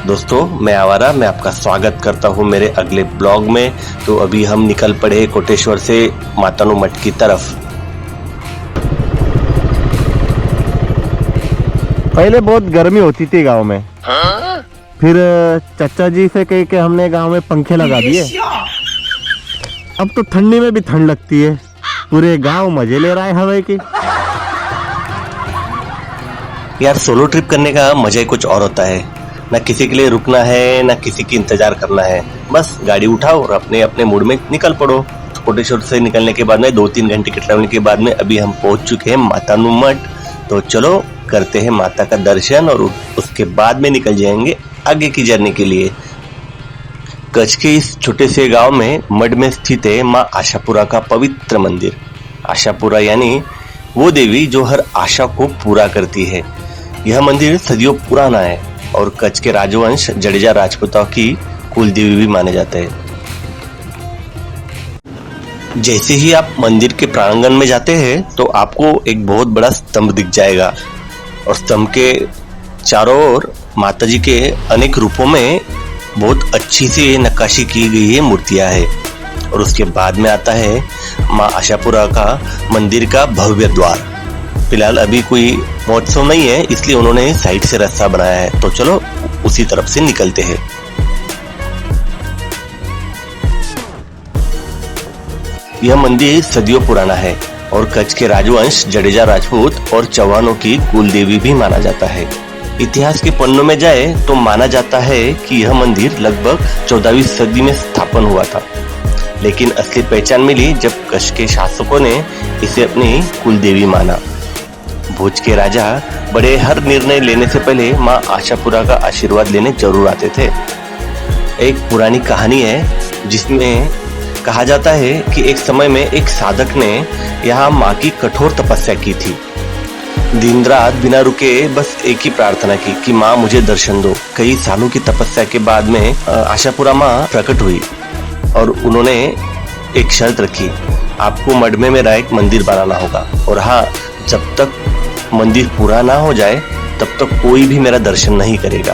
दोस्तों मैं आवारा, मैं आपका स्वागत करता हूं मेरे अगले ब्लॉग में। तो अभी हम निकल पड़े कोटेश्वर से मातानु मठ की तरफ। पहले बहुत गर्मी होती थी गांव में, फिर चाचा जी से कह के हमने गांव में पंखे लगा दिए। अब तो ठंडी में भी ठंड लगती है। पूरे गांव मजे ले रहा है हवा की। यार सोलो ट्रिप करने का मजा ही कुछ और होता है। ना किसी के लिए रुकना है, ना किसी की इंतजार करना है। बस गाड़ी उठाओ और अपने अपने मूड में निकल पड़ो। कोटेश्वर से निकलने के बाद में 2-3 घंटे के ट्रैवलिंग के बाद में अभी हम पहुंच चुके हैं मातानु मठ। तो चलो करते हैं माता का दर्शन और उसके बाद में निकल जाएंगे आगे की जर्नी के लिए। कच्छ के इस छोटे से गांव में मठ में स्थित है माँ आशापुरा का पवित्र मंदिर। आशापुरा यानी वो देवी जो हर आशा को पूरा करती है। यह मंदिर सदियों पुराना है और कच्छ के राजवंश जडेजा राजपूतों की कुल देवी भी माने जाते हैं। जैसे ही आप मंदिर के प्रांगण में जाते हैं तो आपको एक बहुत बड़ा स्तंभ दिख जाएगा और स्तंभ के चारों ओर माताजी के अनेक रूपों में बहुत अच्छी सी नक्काशी की गई है, मूर्तियां हैं। और उसके बाद में आता है माँ आशापुरा का मंदिर का भव्य द्वार। फिलहाल अभी कोई महोत्सव नहीं है, इसलिए उन्होंने साइड से रास्ता बनाया है। तो चलो उसी तरफ से निकलते हैं। यह मंदिर सदियों पुराना है और कच्छ के राजवंश जडेजा राजपूत और चौहानों की कुल देवी भी माना जाता है। इतिहास के पन्नों में जाए तो माना जाता है कि यह मंदिर लगभग 14वीं सदी में स्थापन हुआ था, लेकिन असली पहचान मिली जब कच्छ के शासकों ने इसे अपनी कुल देवी माना। भुज के राजा बड़े हर निर्णय लेने से पहले माँ आशापुरा का आशीर्वाद लेने जरूर आते थे। एक पुरानी कहानी है जिसमें कहा जाता है कि एक समय में एक साधक ने यहाँ माँ की कठोर तपस्या की थी। दिन रात बिना रुके बस एक ही प्रार्थना की कि माँ मुझे दर्शन दो। कई सालों की तपस्या के बाद में आशापुरा माँ प्रकट हुई और उन्होंने एक शर्त रखी, आपको मठ में मेरा एक मंदिर बनाना होगा और हाँ, जब तक मंदिर पूरा ना हो जाए तब तक कोई भी मेरा दर्शन नहीं करेगा।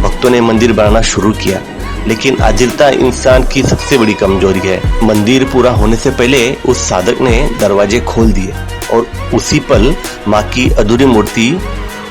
भक्तों ने मंदिर बनाना शुरू किया, लेकिन आजिलता इंसान की सबसे बड़ी कमजोरी है। मंदिर पूरा होने से पहले उस साधक ने दरवाजे खोल दिए और उसी पल माँ की अधूरी मूर्ति,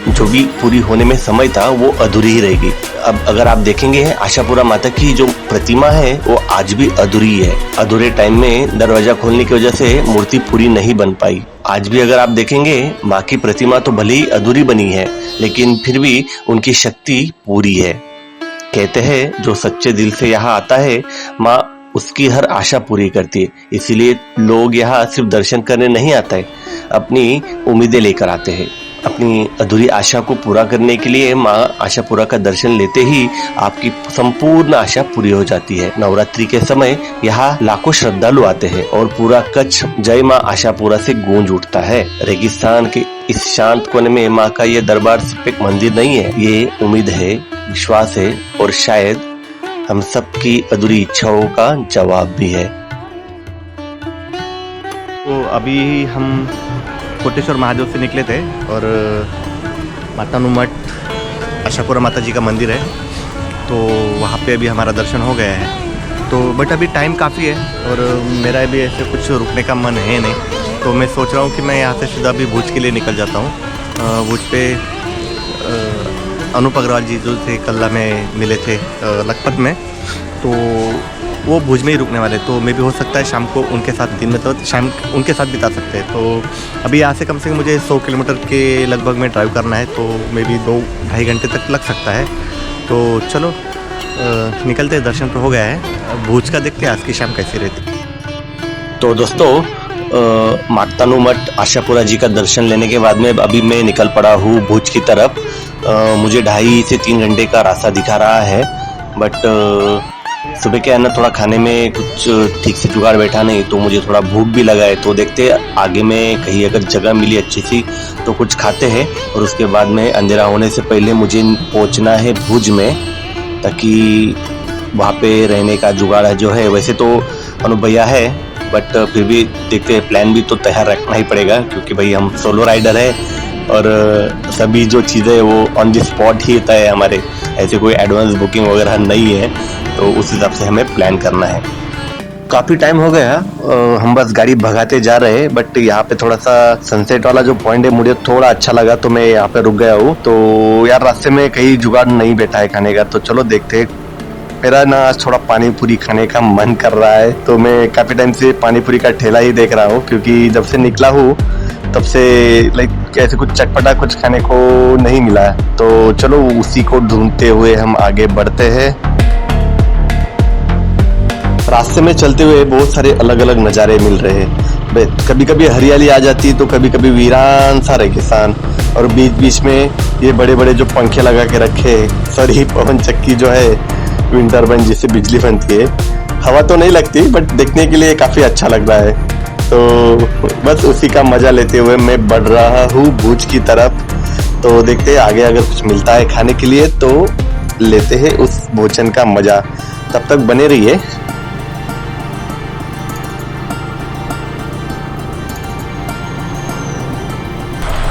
जो भी पूरी होने में समय था, वो अधूरी ही रहेगी। अब अगर आप देखेंगे आशापुरा माता की जो प्रतिमा है वो आज भी अधूरी है। अधूरे टाइम में दरवाजा खोलने की वजह से मूर्ति पूरी नहीं बन पाई। आज भी अगर आप देखेंगे माँ की प्रतिमा तो भले ही अधूरी बनी है, लेकिन फिर भी उनकी शक्ति पूरी है। कहते हैं जो सच्चे दिल से यहाँ आता है माँ उसकी हर आशा पूरी करती है। इसीलिए लोग यहाँ सिर्फ दर्शन करने नहीं आते हैं, अपनी उम्मीदें लेकर आते हैं। अपनी अधूरी आशा को पूरा करने के लिए माँ आशापुरा का दर्शन लेते ही आपकी संपूर्ण आशा पूरी हो जाती है। नवरात्रि के समय यहाँ लाखों श्रद्धालु आते हैं और पूरा कच्छ जय माँ आशापुरा से गूंज उठता है। रेगिस्तान के इस शांत कोने में माँ का ये दरबार सिर्फ एक मंदिर नहीं है, ये उम्मीद है, विश्वास है और शायद हम सबकी अधूरी इच्छाओं का जवाब भी है। तो अभी हम कोटेश्वर महादेव से निकले थे और मातानु मठ आशापुरा माता जी का मंदिर है, तो वहाँ पे अभी हमारा दर्शन हो गया है। तो बट अभी टाइम काफ़ी है और मेरा भी ऐसे कुछ रुकने का मन है नहीं, तो मैं सोच रहा हूँ कि मैं यहाँ से सीधा अभी भुज के लिए निकल जाता हूँ। भुज पे अनूप अग्रवाल जी जो थे कल में मिले थे लखपत में, तो वो भुज में ही रुकने वाले। तो मे भी हो सकता है शाम को उनके साथ, दिन में तो शाम उनके साथ बिता सकते हैं। तो अभी यहाँ से कम से कम मुझे 100 किलोमीटर के लगभग में ड्राइव करना है, तो मे भी 2-2.5 घंटे तक लग सकता है। तो चलो निकलते, दर्शन तो हो गया है। भुज का देखते हैं आज की शाम कैसी रहती। तो दोस्तों मातानु मठ आशापुरा जी का दर्शन लेने के बाद में अभी मैं निकल पड़ा हूँ भुज की तरफ। मुझे 2.5 से 3 घंटे का रास्ता दिखा रहा है, बट सुबह के ना थोड़ा खाने में कुछ ठीक से जुगाड़ बैठा नहीं, तो मुझे थोड़ा भूख भी लगा है। तो देखते आगे में कहीं अगर जगह मिली अच्छी सी तो कुछ खाते हैं और उसके बाद में अंधेरा होने से पहले मुझे पहुंचना है भुज में, ताकि वहाँ पे रहने का जुगाड़ जो है, वैसे तो अनु भैया है, बट फिर भी देखते हैं, प्लान भी तो तैयार रखना ही पड़ेगा क्योंकि भाई हम सोलो राइडर है और सभी जो चीज़ें वो ऑन द स्पॉट ही होता है हमारे। ऐसे कोई एडवांस बुकिंग वगैरह नहीं है, तो उस हिसाब से हमें प्लान करना है। काफ़ी टाइम हो गया, हम बस गाड़ी भगाते जा रहे हैं, बट यहाँ पे थोड़ा सा सनसेट वाला जो पॉइंट है मुझे थोड़ा अच्छा लगा, तो मैं यहाँ पे रुक गया हूँ। तो यार रास्ते में कहीं जुगाड़ नहीं बैठा है खाने का, तो चलो देखते हैं। मेरा ना आज थोड़ा पानी पूरी खाने का मन कर रहा है, तो मैं काफ़ी टाइम से पानी पूरी का ठेला ही देख रहा हूँ, क्योंकि जब से निकला हूँ तब से लाइक ऐसे कुछ चटपटा कुछ खाने को नहीं मिला है। तो चलो उसी को ढूंढते हुए हम आगे बढ़ते हैं। रास्ते में चलते हुए बहुत सारे अलग अलग नज़ारे मिल रहे हैं। कभी कभी हरियाली आ जाती है, तो कभी कभी वीरान सा रेगिस्तान, और बीच बीच में ये बड़े बड़े जो पंखे लगा के रखे हैं, सॉरी पवन चक्की जो है, विंड टर्बाइन जिससे बिजली बनती है। हवा तो नहीं लगती, बट देखने के लिए काफ़ी अच्छा लग रहा है। तो बस उसी का मज़ा लेते हुए मैं बढ़ रहा हूँ भुज की तरफ। तो देखते हैं आगे अगर कुछ मिलता है खाने के लिए तो लेते हैं उस भोजन का मज़ा। तब तक बने रहिए।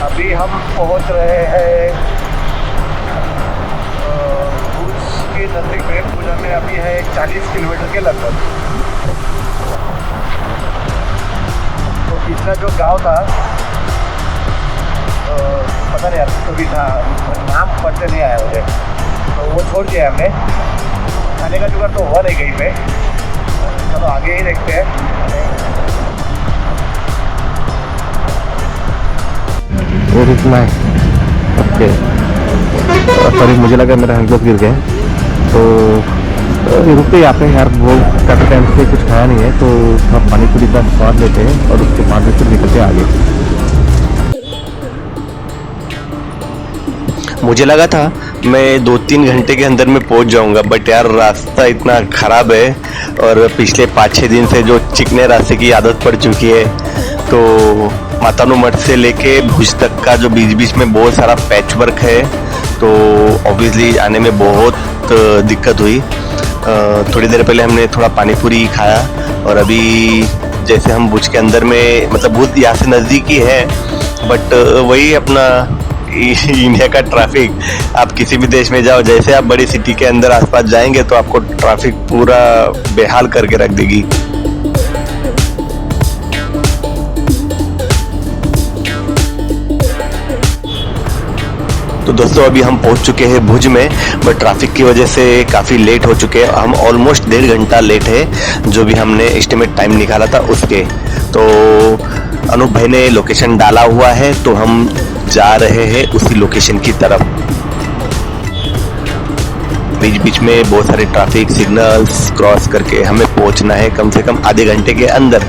अभी हम पहुंच रहे हैं भुज के नज़दीक में। भुज में अभी है 40 किलोमीटर के लगभग। तो पिछला जो गांव था, पता नहीं यार कभी था, नाम पढ़ते नहीं आया मुझे, तो वो छोड़ दिया हमने। खाने का जुगाड़ तो हुआ नहीं कहीं पे। चलो आगे ही देखते हैं। रुकना है, ओके। सॉरी, मुझे लगा मेरा हैंड ग्लव्स गिर गए, तो रुकते यहाँ पे यार। वो काफ़ी टाइम से कुछ खाया नहीं है, तो हम पानी पूरी का स्वाद लेते हैं और उसके बाद में फिर निकलते हैं आगे। मुझे लगा था मैं 2-3 घंटे के अंदर में पहुंच जाऊंगा, बट यार रास्ता इतना ख़राब है, और पिछले 5-6 दिन से जो चिकने रास्ते की आदत पड़ चुकी है। तो मातानु मठ से लेके भुज तक का जो बीच बीच में बहुत सारा पैच वर्क है, तो ऑब्वियसली आने में बहुत दिक्कत हुई। थोड़ी देर पहले हमने थोड़ा पानी पूरी खाया, और अभी जैसे हम भुज के अंदर में, मतलब भुज यहाँ से नज़दीक ही है, बट वही अपना इंडिया का ट्रैफिक। आप किसी भी देश में जाओ, जैसे आप बड़ी सिटी के अंदर आसपास जाएंगे तो आपको ट्रैफिक पूरा बेहाल करके रख देगी। तो दोस्तों अभी हम पहुंच चुके हैं भुज में, बट ट्रैफिक की वजह से काफ़ी लेट हो चुके हैं। हम ऑलमोस्ट 1.5 घंटा लेट है, जो भी हमने एस्टिमेट टाइम निकाला था उसके। तो अनूप भाई ने लोकेशन डाला हुआ है, तो हम जा रहे हैं उसी लोकेशन की तरफ। बीच बीच में बहुत सारे ट्रैफिक सिग्नल्स क्रॉस करके हमें पहुंचना है कम से कम आधे घंटे के अंदर,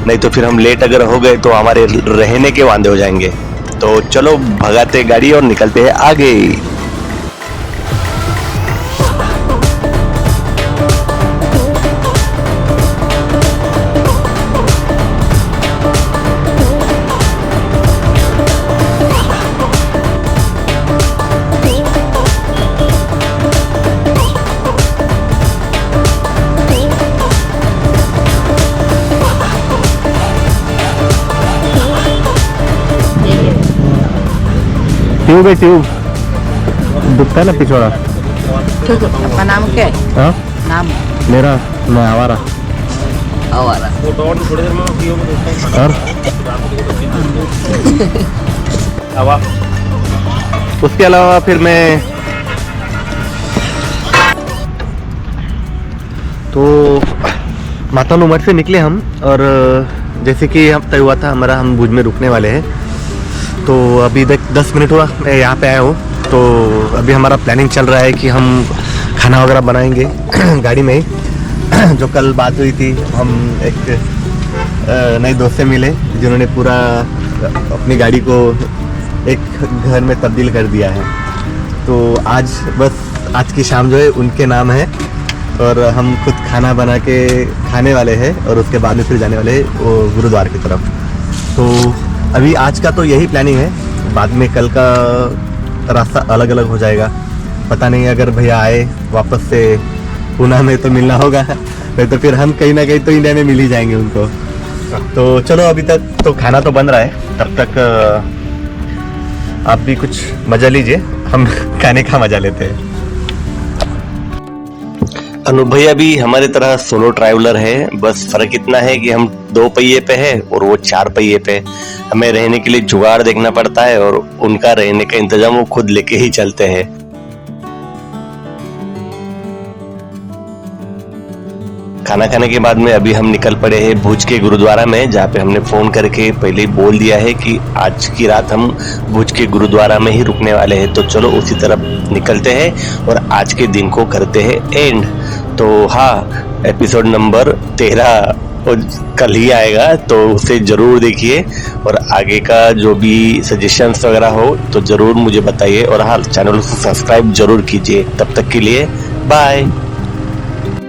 नहीं तो फिर हम लेट अगर हो गए तो हमारे रहने के वांदे हो जाएंगे। तो चलो भगाते गाड़ी और निकलते हैं आगे। ट्यूब है, ट्यूब दुखता है ना पिछवाड़ा। आपका नाम क्या है? हाँ, नाम मेरा, मैं आवारा। आवारा। और उसके अलावा फिर मैं तो मातानु मठ से निकले हम, और जैसे कि हम तय हुआ था हमारा, हम भुज में रुकने वाले हैं। तो अभी 10 मिनट हुआ मैं यहाँ पे आया हूँ। तो अभी हमारा प्लानिंग चल रहा है कि हम खाना वगैरह बनाएंगे गाड़ी में ही। जो कल बात हुई थी, हम एक नए दोस्त से मिले जिन्होंने पूरा अपनी गाड़ी को एक घर में तब्दील कर दिया है। तो आज की शाम जो है उनके नाम है, और हम खुद खाना बना के खाने वाले हैं, और उसके बाद में फिर जाने वाले हैं वो गुरुद्वार की तरफ। तो अभी आज का तो यही प्लानिंग है, बाद में कल का रास्ता अलग अलग हो जाएगा। पता नहीं, अगर भैया आए वापस से पूना में तो मिलना होगा, नहीं तो फिर हम कहीं ना कहीं तो इंडिया में मिल ही जाएंगे उनको। तो चलो अभी तक तो खाना तो बन रहा है, तब तक आप भी कुछ मज़ा लीजिए, हम खाने का मज़ा लेते हैं। अनूप भैया भी हमारी तरह सोलो ट्रैवलर है, बस फर्क इतना है कि हम 2 पहिए पे है और वो 4 पहिए पे। हमें रहने के लिए जुगाड़ देखना पड़ता है और उनका रहने का इंतजाम वो खुद लेके ही चलते हैं। खाना खाने के बाद में अभी हम निकल पड़े हैं भुज के गुरुद्वारा में, जहाँ पे हमने फोन करके पहले ही बोल दिया है कि आज की रात हम भुज के गुरुद्वारा में ही रुकने वाले हैं। तो चलो उसी तरफ निकलते हैं और आज के दिन को करते हैं एंड। तो हाँ, एपिसोड नंबर 13 कल ही आएगा, तो उसे जरूर देखिए और आगे का जो भी सजेशंस वगैरह हो तो जरूर मुझे बताइए और हाँ, चैनल को सब्सक्राइब जरूर कीजिए। तब तक के लिए बाय।